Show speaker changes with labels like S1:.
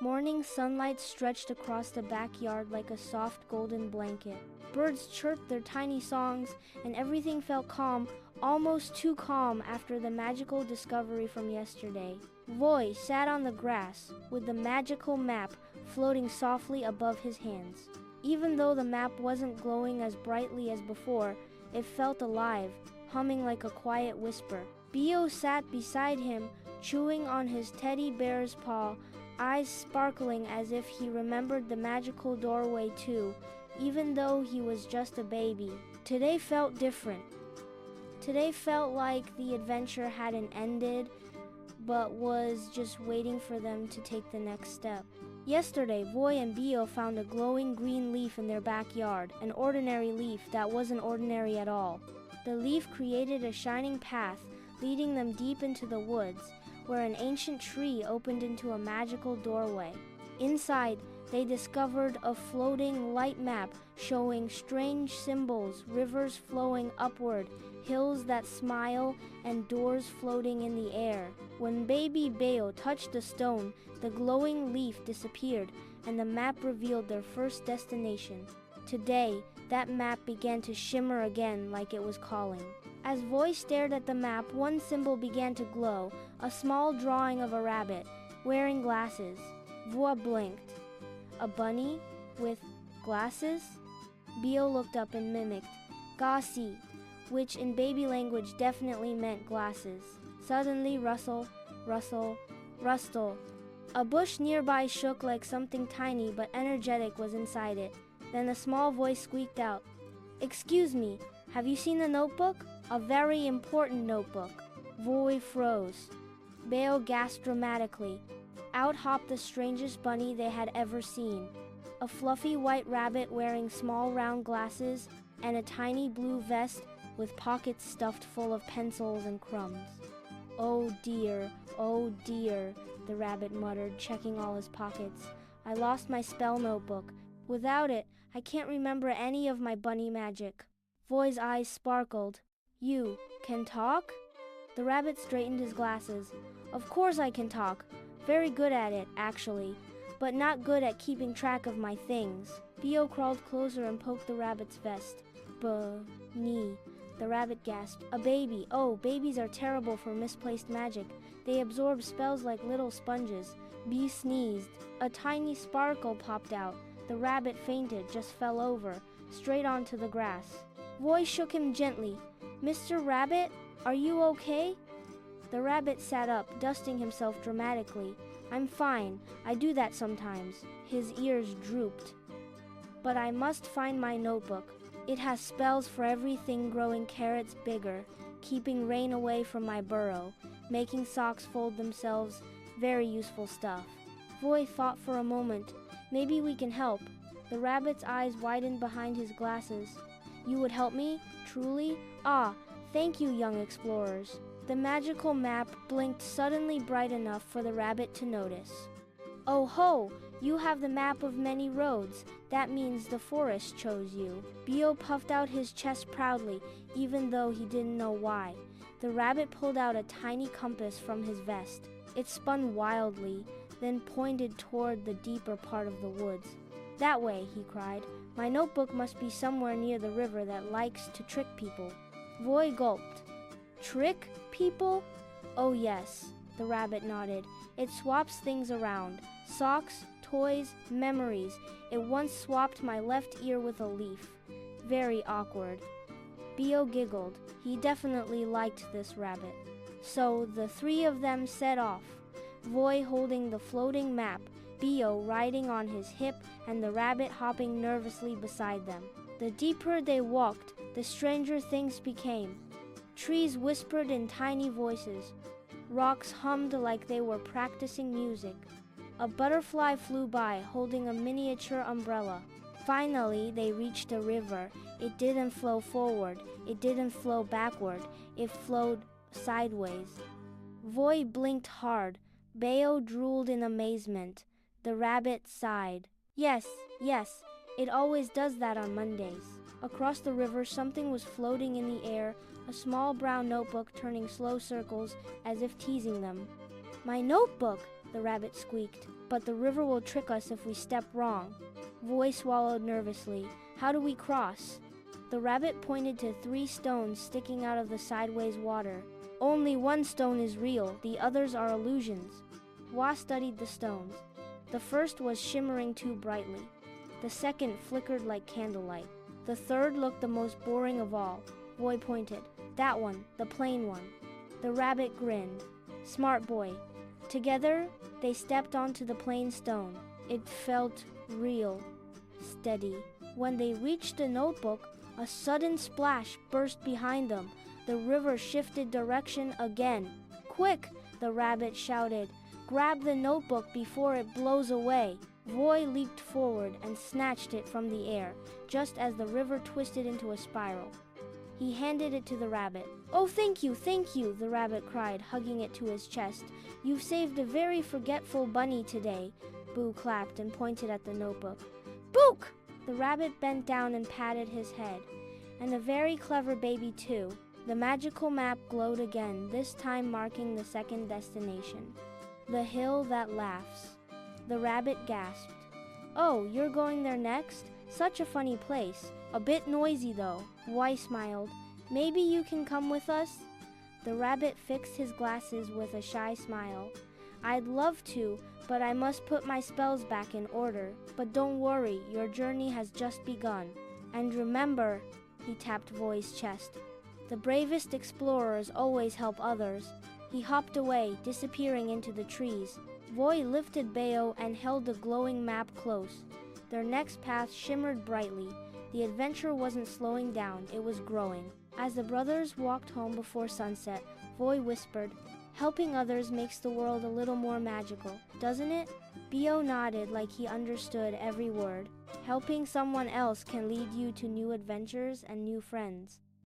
S1: Morning sunlight stretched across the backyard like a soft golden blanket. Birds chirped their tiny songs, and everything felt calm, almost too calm after the magical discovery from yesterday. Voi sat on the grass, with the magical map floating softly above his hands. Even though the map wasn't glowing as brightly as before, it felt alive, humming like a quiet whisper. Beo sat beside him, chewing on his teddy bear's paw, eyes sparkling as if he remembered the magical doorway too, even though he was just a baby. Today felt different. Today felt like the adventure hadn't ended, but was just waiting for them to take the next step. Yesterday, Voi and Beo found a glowing green leaf in their backyard, an ordinary leaf that wasn't ordinary at all. The leaf created a shining path, leading them deep into the woods, where an ancient tree opened into a magical doorway. Inside, they discovered a floating light map showing strange symbols, rivers flowing upward, hills that smile, and doors floating in the air. When baby Beo touched the stone, the glowing leaf disappeared, and the map revealed their first destination. Today, that map began to shimmer again like it was calling. As Voi stared at the map, one symbol began to glow, a small drawing of a rabbit, wearing glasses. Voi blinked. A bunny? With glasses? Beo looked up and mimicked, "Gasi," which in baby language definitely meant glasses. Suddenly, rustle, rustle, rustle. A bush nearby shook like something tiny but energetic was inside it. Then a small voice squeaked out, "Excuse me, have you seen the notebook? A very important notebook." Voi froze. Beo gasped dramatically. Out hopped the strangest bunny they had ever seen. A fluffy white rabbit wearing small round glasses and a tiny blue vest with pockets stuffed full of pencils and crumbs. Oh dear," the rabbit muttered, checking all his pockets. "I lost my spell notebook. Without it, I can't remember any of my bunny magic." Voi's eyes sparkled. "You can talk?" The rabbit straightened his glasses. "Of course I can talk. Very good at it, actually, but not good at keeping track of my things." Beo crawled closer and poked the rabbit's vest. "Bunny," the rabbit gasped. "A baby. Oh, babies are terrible for misplaced magic. They absorb spells like little sponges." Bee sneezed. A tiny sparkle popped out. The rabbit fainted, just fell over, straight onto the grass. Voi shook him gently. "Mr. Rabbit, are you okay?" The rabbit sat up, dusting himself dramatically. "I'm fine. I do that sometimes." His ears drooped. "But I must find my notebook. It has spells for everything, growing carrots bigger, keeping rain away from my burrow, making socks fold themselves, very useful stuff." Voi thought for a moment. "Maybe we can help." The rabbit's eyes widened behind his glasses. "You would help me? Truly? Ah, thank you, young explorers." The magical map blinked suddenly bright enough for the rabbit to notice. "Oh ho! You have the map of many roads. That means the forest chose you." Beo puffed out his chest proudly, even though he didn't know why. The rabbit pulled out a tiny compass from his vest. It spun wildly, then pointed toward the deeper part of the woods. "That way," he cried. "My notebook must be somewhere near the river that likes to trick people." Voi gulped. "Trick people?" "Oh yes," the rabbit nodded. "It swaps things around. Socks, toys, memories. It once swapped my left ear with a leaf. Very awkward." Beo giggled. He definitely liked this rabbit. So the three of them set off. Voi holding the floating map, Beo riding on his hip, and the rabbit hopping nervously beside them. The deeper they walked, the stranger things became. Trees whispered in tiny voices. Rocks hummed like they were practicing music. A butterfly flew by, holding a miniature umbrella. Finally, they reached a river. It didn't flow forward. It didn't flow backward. It flowed sideways. Voi blinked hard. Beo drooled in amazement. The rabbit sighed. Yes, it always does that on Mondays." Across the river, something was floating in the air, a small brown notebook turning slow circles as if teasing them. "My notebook!" the rabbit squeaked. But the river will trick us if we step wrong. Voi swallowed nervously. How do we cross? The rabbit pointed to 3 stones sticking out of the sideways water. Only one stone is real, the others are illusions. Voi studied the stones. The first was shimmering too brightly. The second flickered like candlelight. The third looked the most boring of all. Voi pointed. That one, the plain one. The rabbit grinned. Smart boy. Together, they stepped onto the plain stone. It felt real, steady. When they reached the notebook, a sudden splash burst behind them. The river shifted direction again. Quick, the rabbit shouted. Grab the notebook before it blows away. Voi leaped forward and snatched it from the air, just as the river twisted into a spiral. He handed it to the rabbit. Oh, thank you, the rabbit cried, hugging it to his chest. You've saved a very forgetful bunny today. Boo clapped and pointed at the notebook. Book! The rabbit bent down and patted his head. And a very clever baby, too. The magical map glowed again, this time marking the second destination. The hill that laughs. The rabbit gasped. Oh, you're going there next? Such a funny place. A bit noisy, though. Voi smiled. Maybe you can come with us? The rabbit fixed his glasses with a shy smile. I'd love to, but I must put my spells back in order. But don't worry, your journey has just begun. And remember, he tapped Voi's chest, the bravest explorers always help others. He hopped away, disappearing into the trees. Voi lifted Beo and held the glowing map close. Their next path shimmered brightly. The adventure wasn't slowing down, it was growing. As the brothers walked home before sunset, Voi whispered, helping others makes the world a little more magical, doesn't it? Beo nodded like he understood every word. Helping someone else can lead you to new adventures and new friends.